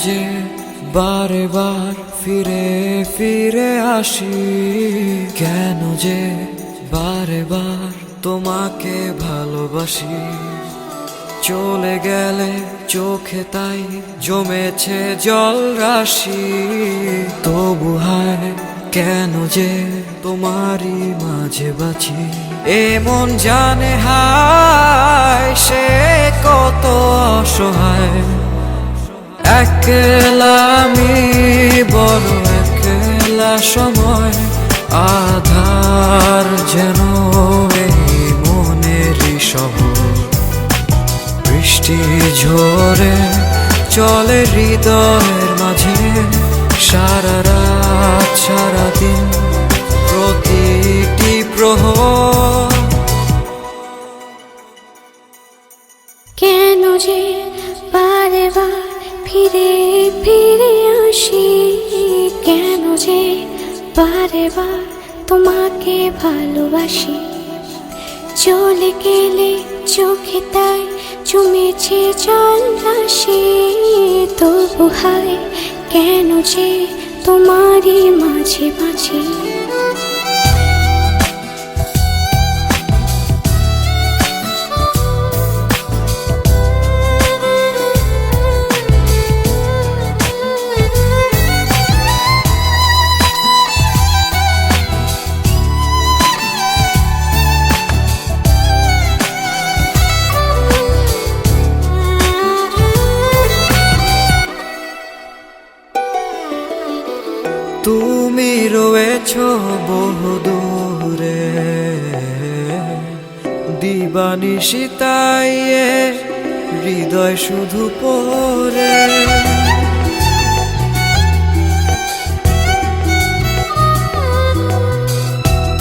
যে বারে বার ফিরে ফিরে আসি, কেন যে বারে বার তোমাকে ভালোবাসি। চলে গেলে চোখে তাই জমেছে জল রাশি, তবু হায় কেন যে তোমারই মাঝে বাঁচি। এ মন জানে হায় সে কত অসহায়, একলা আমি বড় একলা সময়, আধার যেন এই মনেরই শহর। বৃষ্টি ঝরে চলে হৃদয়ের মাঝে, সারা রাত সারা দিন প্রতিটি প্রহর। কেন যে বারে বার ফিরে ফিরে আসি, কেন যে বারে বার তোমাকে ভালোবাসি। চলে গেলে চোখে তাই জমেছে জল রাশি, তবু হায় কেন যে তোমারই মাঝে বাঁচি। তুমি রয়েছো বহু দূরে, দিবানিশিতায় হৃদয় শুধু পড়ে।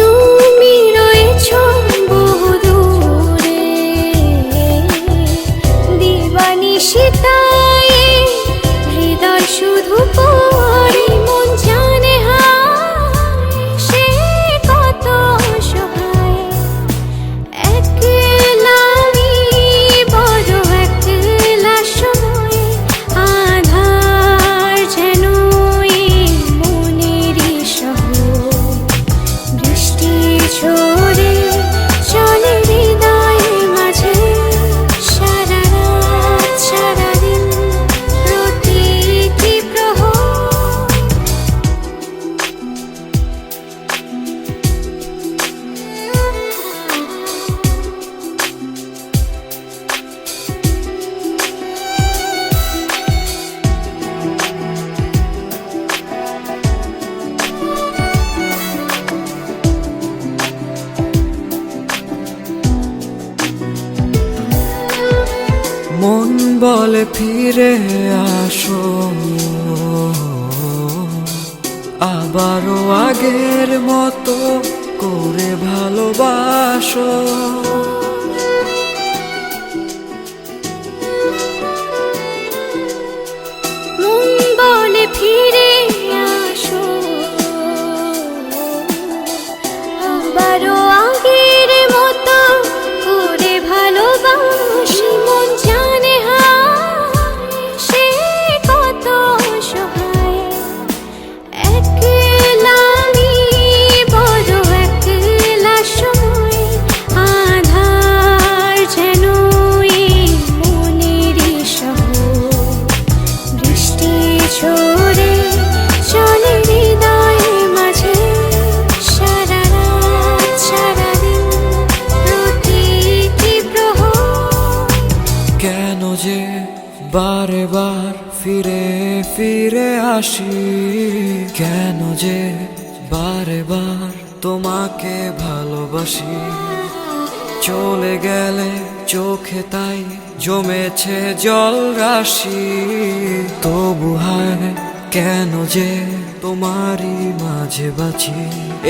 তুমি রয়েছো বহু দূরে, দিবানিশিতায় হৃদয় শুধু পড়ে। মন জানে হায় সে কত অসহায়, একলা আমি বড় একলা সময়, আধার যেন এই মনেরই শহর। বৃষ্টি ঝরে চলে হৃদয়ের মাঝে, সারা রাত সারা দিন প্রতিটি প্রহর। মন বলে ফিরে আসো, আবারও আগের মতো করে ভালোবাসো। মন বলে ফিরে আসো, আবারও আগের মতো করে ভালোবাসি। মন জানে হায় সে কত অসহায়, একলা আমি বড় একলা সময়, আধার যেন এই মনেরই শহর। বৃষ্টি ঝরে চলে হৃদয়ের মাঝে, সারা রাত সারা দিন প্রতিটি প্রহর। কেন যে বারে বার ফিরে ফিরে আসি, কেন যে বারে বার তোমাকে ভালোবাসি। চলে গেলে চোখে তাই জমেছে জল রাশি, তবু হায় কেন যে তোমারই মাঝে বাঁচি।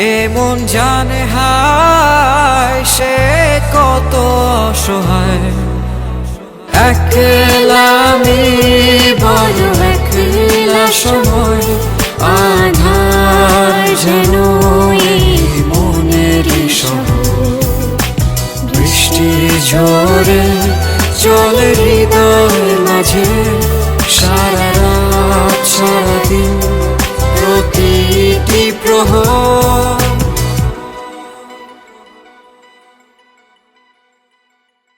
এ মন জানে হায় সে কত অসহায়, একলা আমি বড় একলা সময়, আধার যেন এই মনেরই শহর। বৃষ্টি ঝরে চলে হৃদয়ের মাঝে,